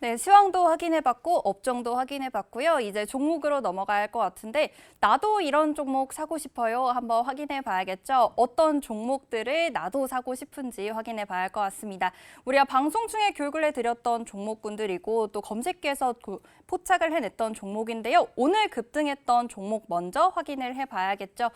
네, 시황도 확인해봤고 업종도 확인해봤고요. 이제 종목으로 넘어갈 것 같은데 나도 이런 종목 사고 싶어요. 한번 확인해봐야겠죠. 어떤 종목들을 나도 사고 싶은지 확인해봐야 할 것 같습니다. 우리가 방송 중에 교육을 해드렸던 종목군들이고 또 검색기에서 포착을 해냈던 종목인데요. 오늘 급등했던 종목 먼저 확인을 해봐야겠죠.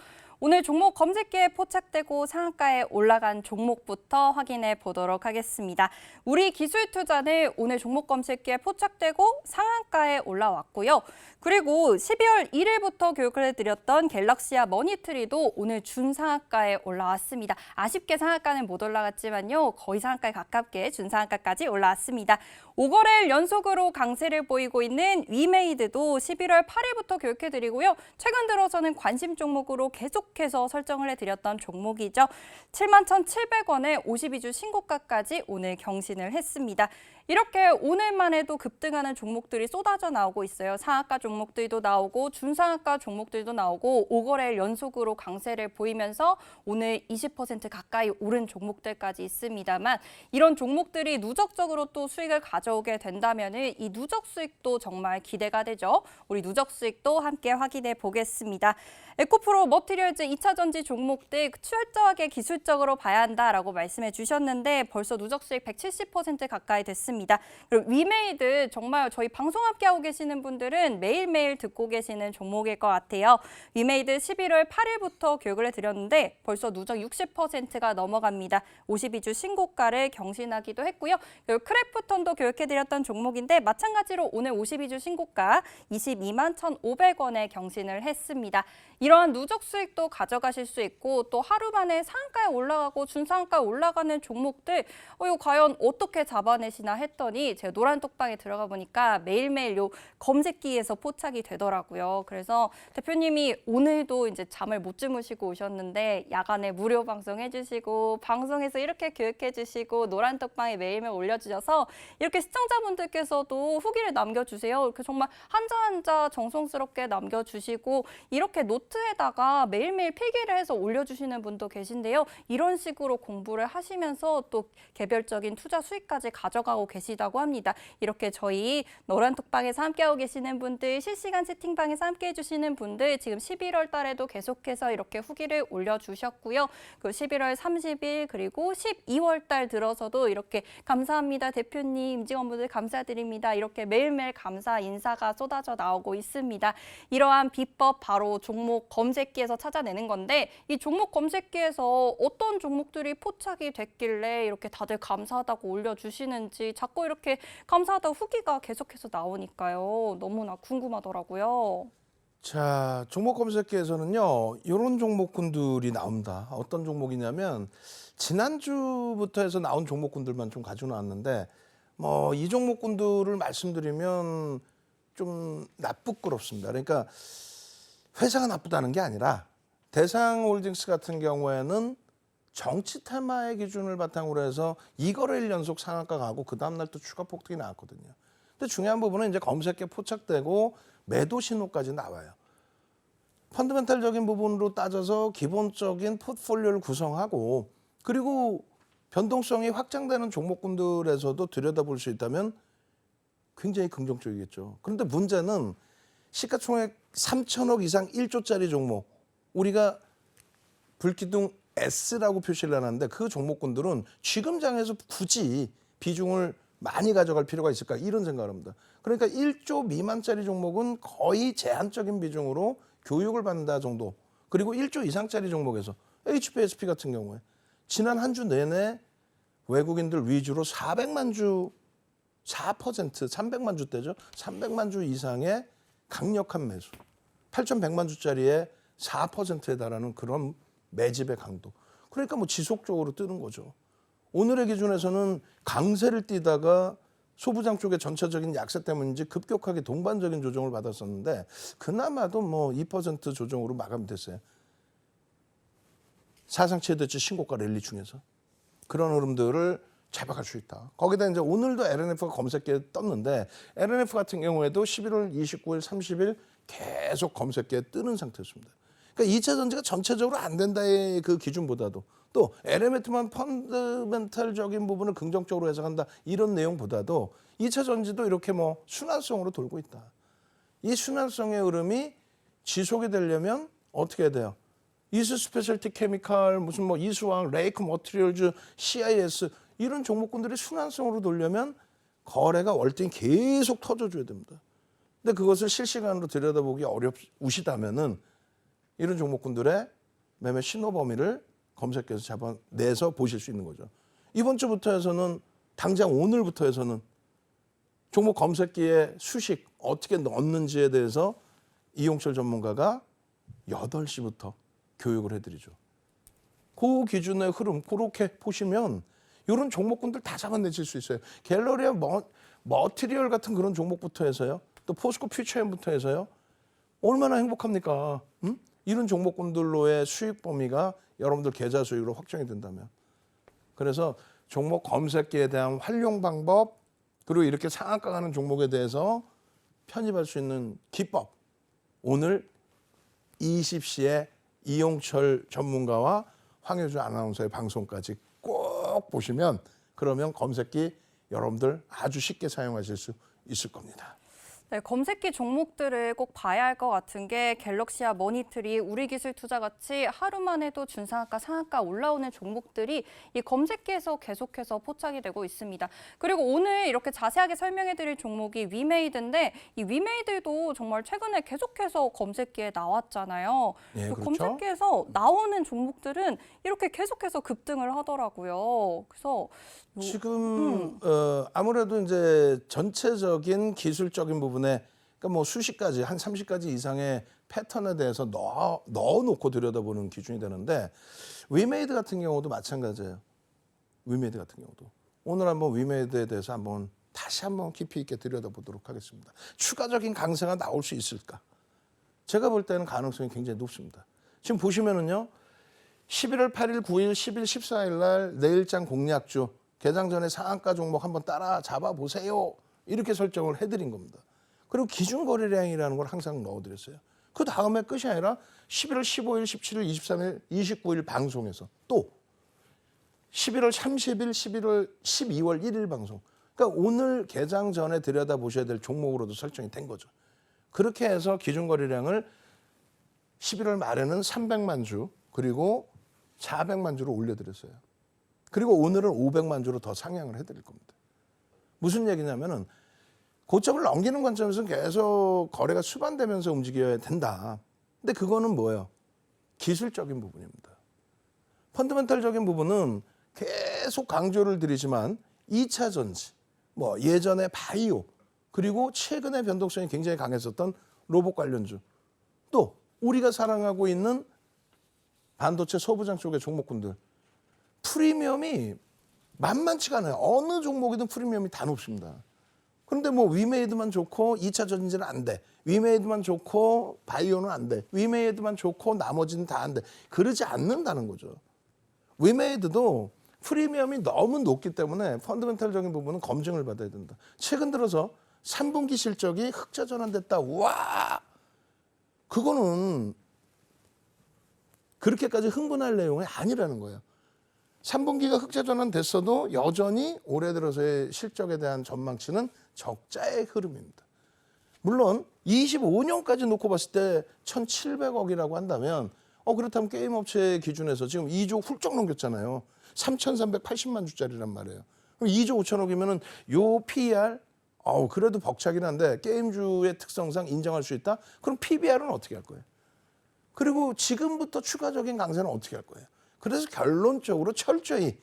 오늘 종목 검색기에 포착되고 상한가에 올라간 종목부터 확인해 보도록 하겠습니다. 우리 기술투자는 오늘 종목 검색기에 포착되고 상한가에 올라왔고요. 그리고 12월 1일부터 교육을 해드렸던 갤럭시와 머니트리도 오늘 준상한가에 올라왔습니다. 아쉽게 상한가는 못 올라갔지만요. 거의 상한가에 가깝게 준상한가까지 올라왔습니다. 5거래일 연속으로 강세를 보이고 있는 위메이드도 11월 8일부터 교육해드리고요. 최근 들어서는 관심 종목으로 계속해서 설정을 해드렸던 종목이죠. 71,700원에 52주 신고가까지 오늘 경신을 했습니다. 이렇게 오늘만 해도 급등하는 종목들이 쏟아져 나오고 있어요. 상한가 종목들도 나오고 준상한가 종목들도 나오고 5거래일 연속으로 강세를 보이면서 오늘 20% 가까이 오른 종목들까지 있습니다만 이런 종목들이 누적적으로 또 수익을 가져오게 된다면 이 누적 수익도 정말 기대가 되죠. 우리 누적 수익도 함께 확인해 보겠습니다. 에코프로 머티리얼즈 2차 전지 종목들 철저하게 기술적으로 봐야 한다라고 말씀해 주셨는데 벌써 누적 수익 170% 가까이 됐습니다. 그리고 위메이드 정말 저희 방송 함께하고 계시는 분들은 매일매일 듣고 계시는 종목일 것 같아요. 위메이드 11월 8일부터 교육을 해드렸는데 벌써 누적 60%가 넘어갑니다. 52주 신고가를 경신하기도 했고요. 그리고 크래프톤도 교육해드렸던 종목인데 마찬가지로 오늘 52주 신고가 22만 1,500원에 경신을 했습니다. 이러한 누적 수익도 가져가실 수 있고 또 하루 만에 상한가에 올라가고 준상한가에 올라가는 종목들 이거 과연 어떻게 잡아내시나 했더니 제가 노란 톡방에 들어가 보니까 매일매일 요 검색기에서 포착이 되더라고요. 그래서 대표님이 오늘도 이제 잠을 못 주무시고 오셨는데 야간에 무료 방송 해주시고 방송에서 이렇게 교육해 주시고 노란 톡방에 매일매일 올려주셔서 이렇게 시청자분들께서도 후기를 남겨주세요. 이렇게 정말 한자 한자 정성스럽게 남겨주시고 이렇게 노트에다가 매일매일 필기를 해서 올려주시는 분도 계신데요. 이런 식으로 공부를 하시면서 또 개별적인 투자 수익까지 가져가고 계시다고 합니다. 이렇게 저희 노란 톡방에서 함께하고 계시는 분들, 실시간 채팅방에서 함께해 주시는 분들 지금 11월 달에도 계속해서 이렇게 후기를 올려주셨고요. 그 11월 30일 그리고 12월 달 들어서도 이렇게 감사합니다. 대표님, 임직원분들 감사드립니다. 이렇게 매일매일 감사 인사가 쏟아져 나오고 있습니다. 이러한 비법 바로 종목 검색기에서 찾아내는 건데 이 종목 검색기에서 어떤 종목들이 포착이 됐길래 이렇게 다들 감사하다고 올려주시는지 자꾸 이렇게 감사하다고 후기가 계속해서 나오니까요. 너무나 궁금하더라고요. 자, 종목 검색기에서는요, 이런 종목군들이 나옵니다. 어떤 종목이냐면 지난주부터 해서 나온 종목군들만 좀 가지고 나왔는데 이 종목군들을 말씀드리면 좀 나쁘끄럽습니다. 그러니까 회사가 나쁘다는 게 아니라 대상홀딩스 같은 경우에는 정치 테마의 기준을 바탕으로 해서 2거래일 연속 상한가 가고 그 다음날 또 추가 폭등이 나왔거든요. 근데 중요한 부분은 이제 검색에 포착되고 매도 신호까지 나와요. 펀더멘탈적인 부분으로 따져서 기본적인 포트폴리오를 구성하고 그리고 변동성이 확장되는 종목군들에서도 들여다볼 수 있다면 굉장히 긍정적이겠죠. 그런데 문제는 시가총액 3천억 이상 1조짜리 종목, 우리가 불기둥 S라고 표시를 해놨는데 그 종목군들은 지금 장에서 굳이 비중을 많이 가져갈 필요가 있을까 이런 생각을 합니다. 그러니까 1조 미만짜리 종목은 거의 제한적인 비중으로 교육을 받는다 정도. 그리고 1조 이상짜리 종목에서 HPSP 같은 경우에 지난 한 주 내내 외국인들 위주로 400만 주 4%, 300만 주대죠. 300만 주 이상의 강력한 매수. 8,100만 주짜리에 4%에 달하는 그런 매집의 강도. 그러니까 지속적으로 뜨는 거죠. 오늘의 기준에서는 강세를 띠다가 소부장 쪽의 전체적인 약세 때문인지 급격하게 동반적인 조정을 받았었는데 그나마도 2% 조정으로 마감됐어요. 사상 최대치 신고가 랠리 중에서. 그런 흐름들을 잡아갈 수 있다. 거기다 이제 오늘도 LNF가 검색기에 떴는데 LNF 같은 경우에도 11월 29일, 30일 계속 검색기에 뜨는 상태였습니다. 그러니까 2차 전지가 전체적으로 안 된다의 그 기준보다도 또 엘리멘트만 펀더멘탈적인 부분을 긍정적으로 해석한다 이런 내용보다도 2차 전지도 이렇게 뭐 순환성으로 돌고 있다. 이 순환성의 흐름이 지속이 되려면 어떻게 해야 돼요? 이수 스페셜티 케미칼, 무슨 뭐 이수왕, 레이크 머티리얼즈, CIS 이런 종목군들이 순환성으로 돌려면 거래가 월등히 계속 터져줘야 됩니다. 근데 그것을 실시간으로 들여다보기 어려우시다면은 이런 종목군들의 매매 신호 범위를 검색해서 잡아내서 보실 수 있는 거죠. 이번 주부터 해서는 당장 오늘부터 해서는 종목 검색기에 수식 어떻게 넣는지에 대해서 이용철 전문가가 8시부터 교육을 해드리죠. 그 기준의 흐름 그렇게 보시면 이런 종목군들 다 잡아내실 수 있어요. 갤러리아 머티리얼 같은 그런 종목부터 해서요. 또 포스코 퓨처엠부터 해서요. 얼마나 행복합니까? 응? 이런 종목군들로의 수익 범위가 여러분들 계좌 수익으로 확정이 된다면. 그래서 종목 검색기에 대한 활용 방법 그리고 이렇게 상한가 가는 종목에 대해서 편입할 수 있는 기법. 오늘 20시에 이용철 전문가와 황효주 아나운서의 방송까지 꼭 보시면 그러면 검색기 여러분들 아주 쉽게 사용하실 수 있을 겁니다. 네, 검색기 종목들을 꼭 봐야 할 것 같은 게 갤럭시와 머니트리, 우리기술투자같이 하루만 해도 준상한가, 상한가 올라오는 종목들이 이 검색기에서 계속해서 포착이 되고 있습니다. 그리고 오늘 이렇게 자세하게 설명해드릴 종목이 위메이드인데 이 위메이드도 정말 최근에 계속해서 검색기에 나왔잖아요. 예, 그렇죠. 검색기에서 나오는 종목들은 이렇게 계속해서 급등을 하더라고요. 그래서 지금 아무래도 이제 전체적인 기술적인 부분에 그러니까 뭐 수십 가지 한 30가지 이상의 패턴에 대해서 넣어놓고 들여다보는 기준이 되는데 위메이드 같은 경우도 마찬가지예요. 위메이드 같은 경우도 오늘 한번 위메이드에 대해서 다시 한번 깊이 있게 들여다보도록 하겠습니다. 추가적인 강세가 나올 수 있을까? 제가 볼 때는 가능성이 굉장히 높습니다. 지금 보시면은요. 11월 8일, 9일, 10일, 14일 날 내일장 공략주 개장 전에 상한가 종목 한번 따라 잡아보세요. 이렇게 설정을 해드린 겁니다. 그리고 기준 거래량이라는 걸 항상 넣어드렸어요. 그 다음에 끝이 아니라 11월 15일, 17일, 23일, 29일 방송에서 또 11월 30일, 11월, 12월 1일 방송. 그러니까 오늘 개장 전에 들여다보셔야 될 종목으로도 설정이 된 거죠. 그렇게 해서 기준 거래량을 11월 말에는 300만 주 그리고 400만 주로 올려드렸어요. 그리고 오늘은 500만 주로 더 상향을 해드릴 겁니다. 무슨 얘기냐면은 고점을 넘기는 관점에서는 계속 거래가 수반되면서 움직여야 된다. 근데 그거는 뭐예요? 기술적인 부분입니다. 펀더멘탈적인 부분은 계속 강조를 드리지만 2차 전지, 뭐 예전에 바이오, 그리고 최근에 변동성이 굉장히 강했었던 로봇 관련주, 또 우리가 사랑하고 있는 반도체 소부장 쪽의 종목군들 프리미엄이 만만치가 않아요. 어느 종목이든 프리미엄이 다 높습니다. 그런데 뭐 위메이드만 좋고 2차 전지는 안 돼. 위메이드만 좋고 바이오는 안 돼. 위메이드만 좋고 나머지는 다 안 돼. 그러지 않는다는 거죠. 위메이드도 프리미엄이 너무 높기 때문에 펀더멘탈적인 부분은 검증을 받아야 된다. 최근 들어서 3분기 실적이 흑자 전환됐다. 와! 그거는 그렇게까지 흥분할 내용이 아니라는 거예요. 3분기가 흑자 전환됐어도 여전히 올해 들어서의 실적에 대한 전망치는 적자의 흐름입니다. 물론 25년까지 놓고 봤을 때 1,700억이라고 한다면 그렇다면 게임 업체 기준에서 지금 2조 훌쩍 넘겼잖아요. 3,380만 주짜리란 말이에요. 그럼 2조 5천억이면은 요 PER 그래도 벅차긴 한데 게임주의 특성상 인정할 수 있다? 그럼 PBR은 어떻게 할 거예요? 그리고 지금부터 추가적인 강세는 어떻게 할 거예요? 그래서 결론적으로 철저히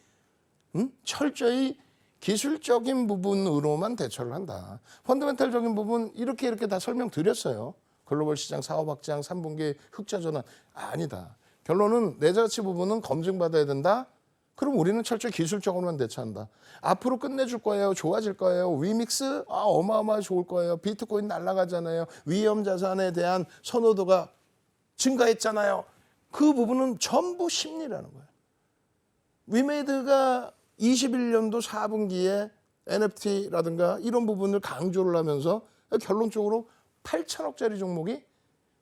기술적인 부분으로만 대처를 한다. 펀더멘탈적인 부분 이렇게 다 설명드렸어요. 글로벌 시장 사업 확장 3분기 흑자 전환 아니다. 결론은 내자가치 부분은 검증받아야 된다. 그럼 우리는 철저히 기술적으로만 대처한다. 앞으로 끝내줄 거예요. 좋아질 거예요. 위믹스 어마어마하게 좋을 거예요. 비트코인 날아가잖아요. 위험 자산에 대한 선호도가 증가했잖아요. 그 부분은 전부 심리라는 거예요. 위메이드가 21년도 4분기에 NFT라든가 이런 부분을 강조를 하면서 결론적으로 8천억짜리 종목이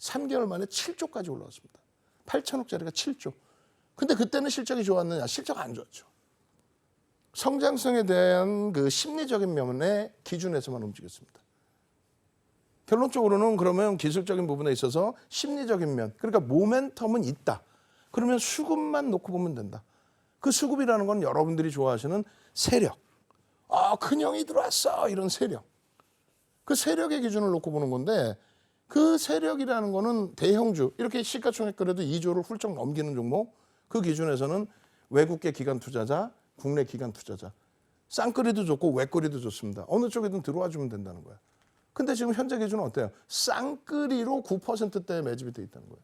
3개월 만에 7조까지 올라왔습니다. 8천억짜리가 7조. 근데 그때는 실적이 좋았느냐? 실적 안 좋았죠. 성장성에 대한 그 심리적인 면의 기준에서만 움직였습니다. 결론적으로는 그러면 기술적인 부분에 있어서 심리적인 면, 그러니까 모멘텀은 있다. 그러면 수급만 놓고 보면 된다. 그 수급이라는 건 여러분들이 좋아하시는 세력. 큰 형이 들어왔어. 이런 세력. 그 세력의 기준을 놓고 보는 건데 그 세력이라는 거는 대형주, 이렇게 시가총액 그래도 2조를 훌쩍 넘기는 종목, 그 기준에서는 외국계 기관 투자자, 국내 기관 투자자. 쌍끌이도 좋고 외끌이도 좋습니다. 어느 쪽이든 들어와 주면 된다는 거예요. 근데 지금 현재 기준은 어때요? 쌍끌이로 9%대에 매집이 돼 있다는 거예요.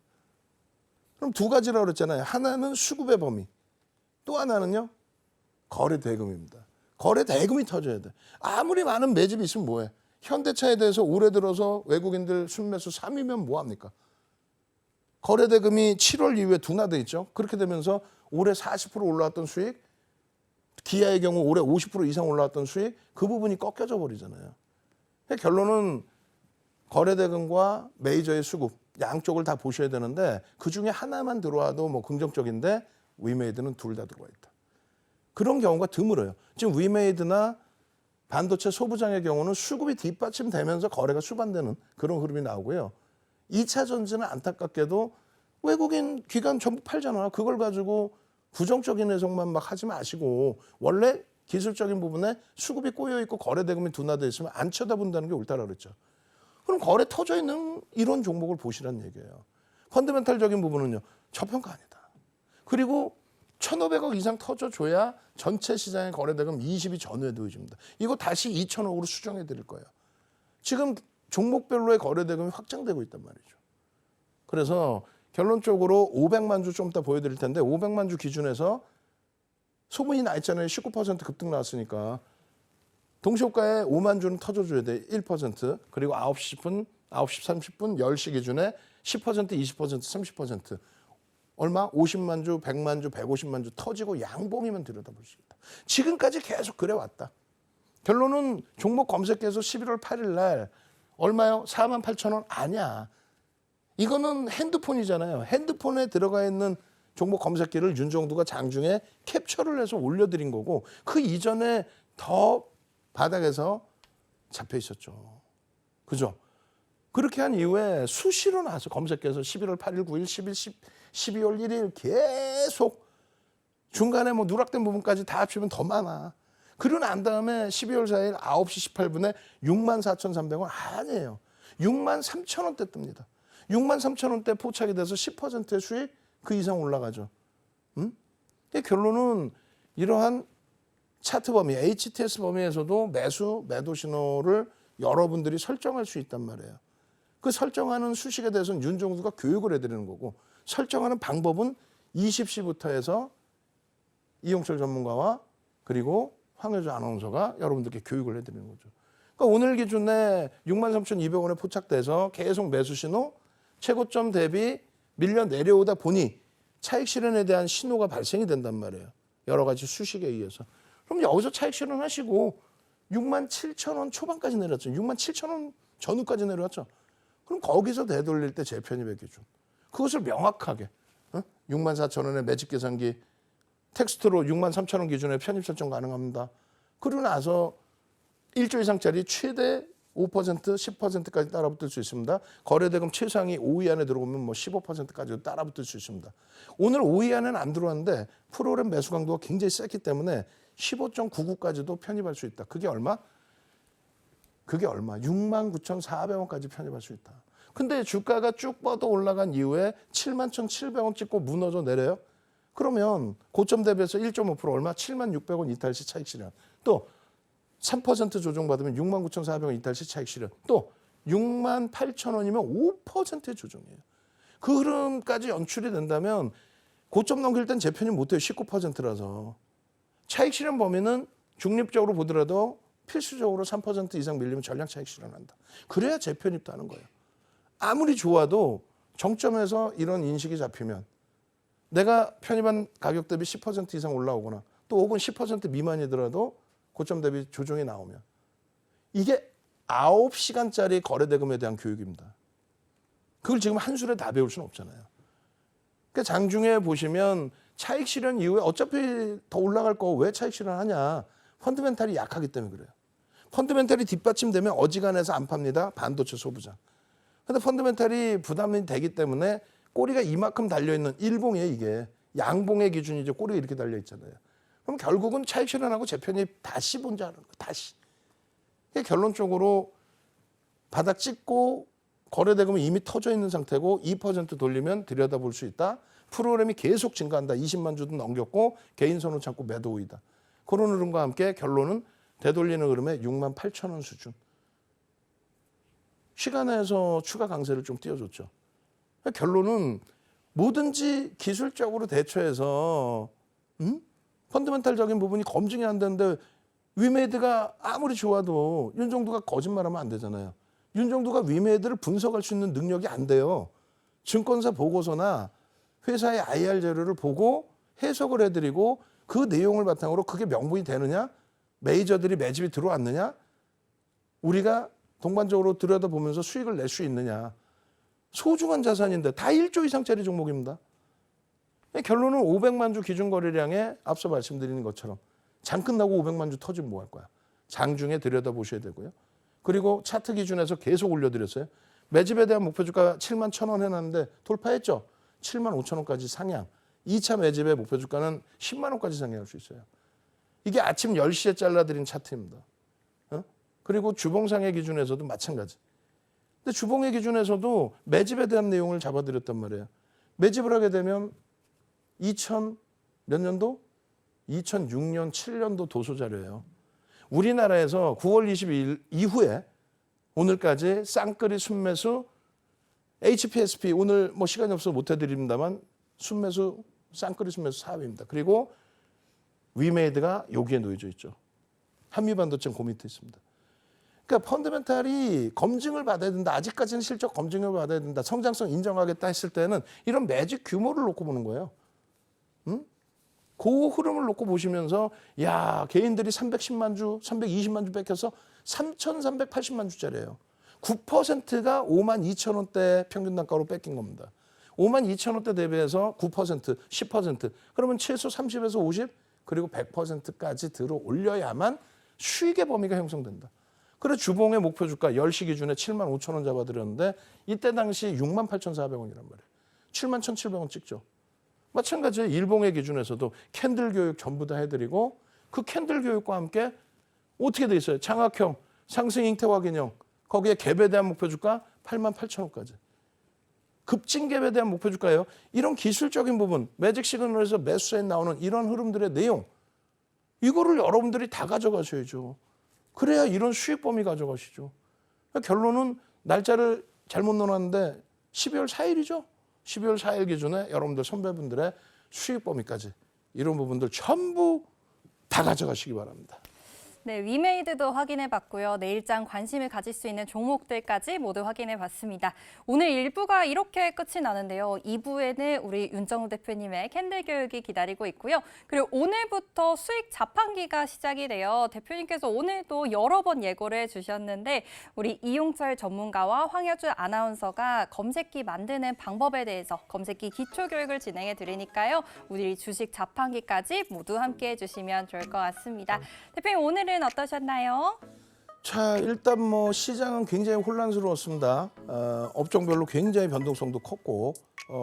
그럼 두 가지라고 그랬잖아요. 하나는 수급의 범위, 또 하나는요 거래 대금입니다. 거래 대금이 터져야 돼. 아무리 많은 매집이 있으면 뭐해? 현대차에 대해서 올해 들어서 외국인들 순매수 3위면 뭐합니까? 거래 대금이 7월 이후에 둔화돼 있죠. 그렇게 되면서 올해 40% 올라왔던 수익, 기아의 경우 올해 50% 이상 올라왔던 수익, 그 부분이 꺾여져 버리잖아요. 결론은 거래 대금과 메이저의 수급 양쪽을 다 보셔야 되는데 그중에 하나만 들어와도 뭐 긍정적인데 위메이드는 둘 다 들어와 있다. 그런 경우가 드물어요. 지금 위메이드나 반도체 소부장의 경우는 수급이 뒷받침되면서 거래가 수반되는 그런 흐름이 나오고요. 2차 전지는 안타깝게도 외국인 기관 전부 팔잖아. 그걸 가지고 부정적인 해석만 막 하지 마시고 원래 기술적인 부분에 수급이 꼬여있고 거래 대금이 둔화되어 있으면 안 쳐다본다는 게 옳다라고 그랬죠. 그럼 거래 터져 있는 이런 종목을 보시라는 얘기예요. 펀더멘탈적인 부분은요. 저평가 아니다. 그리고 1,500억 이상 터져줘야 전체 시장의 거래 대금 20이 전후해도집니다. 이거 다시 2,000억으로 수정해 드릴 거예요. 지금 종목별로의 거래 대금이 확장되고 있단 말이죠. 그래서 결론적으로 500만 주 좀 이따 보여드릴 텐데 500만 주 기준에서 소문이 나 있잖아요. 19% 급등 나왔으니까. 동시호가에 5만 주는 터져줘야 돼. 1%. 그리고 9시 10분, 9시 30분, 10시 기준에 10%, 20%, 30%. 얼마? 50만 주, 100만 주, 150만 주 터지고 양봉이면 들여다볼 수 있다. 지금까지 계속 그래왔다. 결론은 종목 검색해서 11월 8일 날 얼마요? 48,000원? 아니야. 이거는 핸드폰이잖아요. 핸드폰에 들어가 있는 종목 검색기를 윤정두가 장중에 캡처를 해서 올려드린 거고 그 이전에 더 바닥에서 잡혀 있었죠. 그죠? 그렇게 한 이후에 수시로 나와서 검색해서 11월 8일, 9일, 10일, 12월 1일 계속 중간에 뭐 누락된 부분까지 다 합치면 더 많아. 그러고 난 다음에 12월 4일 9시 18분에 64,300원 아니에요. 63,000원대 뜹니다. 63,000원대 포착이 돼서 10%의 수익 그 이상 올라가죠. 결론은 이러한 차트 범위, HTS 범위에서도 매수, 매도 신호를 여러분들이 설정할 수 있단 말이에요. 그 설정하는 수식에 대해서는 윤정수가 교육을 해드리는 거고 설정하는 방법은 20시부터 해서 이용철 전문가와 그리고 황효주 아나운서가 여러분들께 교육을 해드리는 거죠. 그러니까 오늘 기준에 63,200원에 포착돼서 계속 매수 신호, 최고점 대비 밀려 내려오다 보니 차익 실현에 대한 신호가 발생이 된단 말이에요. 여러 가지 수식에 의해서. 그럼 여기서 차익 실현하시고 67,000원 초반까지 내렸죠. 67,000원 전후까지 내려왔죠. 그럼 거기서 되돌릴 때 재편입의 기준. 그것을 명확하게 64,000원의 매집 계산기 텍스트로 63,000원 기준에 편입 설정 가능합니다. 그러고 나서 1조 이상짜리 최대 5%, 10%까지 따라붙을 수 있습니다. 거래대금 최상위 5위 안에 들어오면 뭐 15%까지 따라붙을 수 있습니다. 오늘 5위 안에는 안 들어왔는데 프로그램 매수 강도가 굉장히 셌기 때문에 15.99까지도 편입할 수 있다. 그게 얼마? 69,400원까지 편입할 수 있다. 근데 주가가 쭉 뻗어 올라간 이후에 71,700원 찍고 무너져 내려요. 그러면 고점 대비해서 1.5% 얼마? 76,600원 이탈 시 차익 실현. 또 3% 조정받으면 69,400원 이탈 시 차익 실현. 또 68,000원이면 5%의 조정이에요. 그 흐름까지 연출이 된다면 고점 넘길 땐 재편입 못해요. 19%라서. 차익 실현 범위는 중립적으로 보더라도 필수적으로 3% 이상 밀리면 전량 차익 실현한다. 그래야 재편입도 하는 거예요. 아무리 좋아도 정점에서 이런 인식이 잡히면 내가 편입한 가격 대비 10% 이상 올라오거나 또 혹은 10% 미만이더라도 고점 대비 조정이 나오면 이게 9시간짜리 거래대금에 대한 교육입니다. 그걸 지금 한 술에 다 배울 수는 없잖아요. 그러니까 장중에 보시면 차익 실현 이후에 어차피 더 올라갈 거 왜 차익 실현하냐? 펀드멘탈이 약하기 때문에 그래요. 펀드멘탈이 뒷받침되면 어지간해서 안 팝니다. 반도체 소부장. 근데 펀드멘탈이 부담이 되기 때문에 꼬리가 이만큼 달려있는 일봉이에요, 이게. 양봉의 기준이죠. 꼬리가 이렇게 달려있잖아요. 그럼 결국은 차익 실현하고 재편입 다시 본다는 거예요. 다시. 결론적으로 바닥 찍고 거래대금이 이미 터져 있는 상태고 2% 돌리면 들여다볼 수 있다. 프로그램이 계속 증가한다. 20만 주도 넘겼고 개인 선호 창고 매도 우위다. 그런 흐름과 함께 결론은 되돌리는 흐름에 6만 8천 원 수준. 시간에서 추가 강세를 좀 띄워줬죠. 결론은 뭐든지 기술적으로 대처해서 펀드멘탈적인 부분이 검증이 안 되는데 위메이드가 아무리 좋아도 윤정두가 거짓말하면 안 되잖아요. 윤정두가 위메이드를 분석할 수 있는 능력이 안 돼요. 증권사 보고서나 회사의 IR 자료를 보고 해석을 해드리고 그 내용을 바탕으로 그게 명분이 되느냐? 메이저들이 매집이 들어왔느냐? 우리가 동반적으로 들여다보면서 수익을 낼 수 있느냐? 소중한 자산인데 다 1조 이상짜리 종목입니다. 결론은 500만 주 기준 거래량에 앞서 말씀드리는 것처럼 장 끝나고 500만 주 터지면 뭐 할 거야? 장중에 들여다보셔야 되고요. 그리고 차트 기준에서 계속 올려드렸어요. 매집에 대한 목표 주가 7만 1,000원 해놨는데 돌파했죠. 7만 5천 원까지 상향. 2차 매집의 목표 주가는 10만 원까지 상향할 수 있어요. 이게 아침 10시에 잘라드린 차트입니다. 그리고 주봉상의 기준에서도 마찬가지. 근데 주봉의 기준에서도 매집에 대한 내용을 잡아드렸단 말이에요. 매집을 하게 되면 2000 몇 년도? 2006년, 7년도 도서 자료예요. 우리나라에서 9월 22일 이후에 오늘까지 쌍끌이 순매수 HPSP 오늘 뭐 시간이 없어서 못 해드립니다만 순매수 쌍끌이 순매수 4위입니다. 그리고 위메이드가 여기에 놓여져 있죠. 한미반도체는 그 밑에 있습니다. 그러니까 펀드멘탈이 검증을 받아야 된다. 아직까지는 실적 검증을 받아야 된다. 성장성 인정하겠다 했을 때는 이런 매직 규모를 놓고 보는 거예요. 그 흐름을 놓고 보시면서 야 개인들이 310만 주, 320만 주 뺏겨서 3,380만 주짜리예요. 9%가 5만 2천 원대 평균 단가로 뺏긴 겁니다. 5만 2천 원대 대비해서 9%, 10%. 그러면 최소 30에서 50 그리고 100%까지 들어 올려야만 수익의 범위가 형성된다. 그래 주봉의 목표 주가 10시 기준에 7만 5천 원 잡아드렸는데 이때 당시 6만 8,400원이란 말이에요. 7만 1,700원 찍죠. 마찬가지로 일봉의 기준에서도 캔들 교육 전부 다 해드리고 그 캔들 교육과 함께 어떻게 돼 있어요? 장학형, 상승 잉태화 개념 거기에 갭에 대한 목표 주가 8만 8천 원까지. 급증 갭에 대한 목표 주가예요. 이런 기술적인 부분, 매직 시그널에서 매수에 나오는 이런 흐름들의 내용 이거를 여러분들이 다 가져가셔야죠. 그래야 이런 수익 범위 가져가시죠. 결론은 날짜를 잘못 넣어놨는데 12월 4일이죠. 12월 4일 기준에 여러분들 선배분들의 수익 범위까지 이런 부분들 전부 다 가져가시기 바랍니다. 네, 위메이드도 확인해봤고요. 내일장 관심을 가질 수 있는 종목들까지 모두 확인해봤습니다. 오늘 1부가 이렇게 끝이 나는데요. 2부에는 우리 윤정우 대표님의 캔들 교육이 기다리고 있고요. 그리고 오늘부터 수익 자판기가 시작이 돼요. 대표님께서 오늘도 여러 번 예고를 해주셨는데 우리 이용철 전문가와 황여주 아나운서가 검색기 만드는 방법에 대해서 검색기 기초 교육을 진행해 드리니까요. 우리 주식 자판기까지 모두 함께 해주시면 좋을 것 같습니다. 대표님 오늘은 어떠셨나요? 자, 일단 뭐 시장은 굉장히 혼란스러웠습니다. 업종별로 굉장히 변동성도 컸고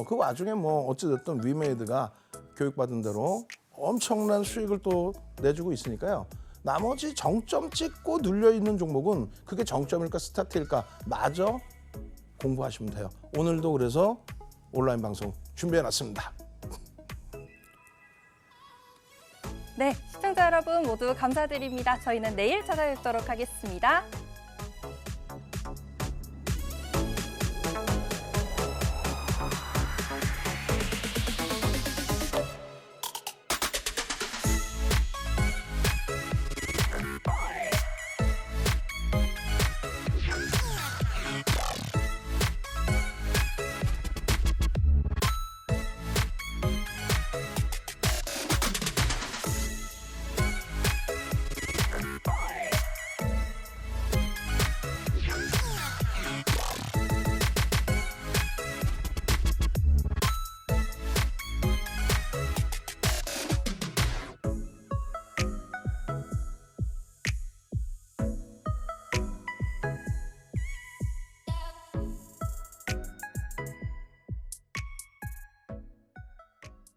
그 와중에 뭐 어찌됐든 위메이드가 교육받은 대로 엄청난 수익을 또 내주고 있으니까요. 나머지 정점 찍고 눌려있는 종목은 그게 정점일까 스타트일까 마저 공부하시면 돼요. 오늘도 그래서 온라인 방송 준비해놨습니다. 네, 시청자 여러분 모두 감사드립니다. 저희는 내일 찾아뵙도록 하겠습니다.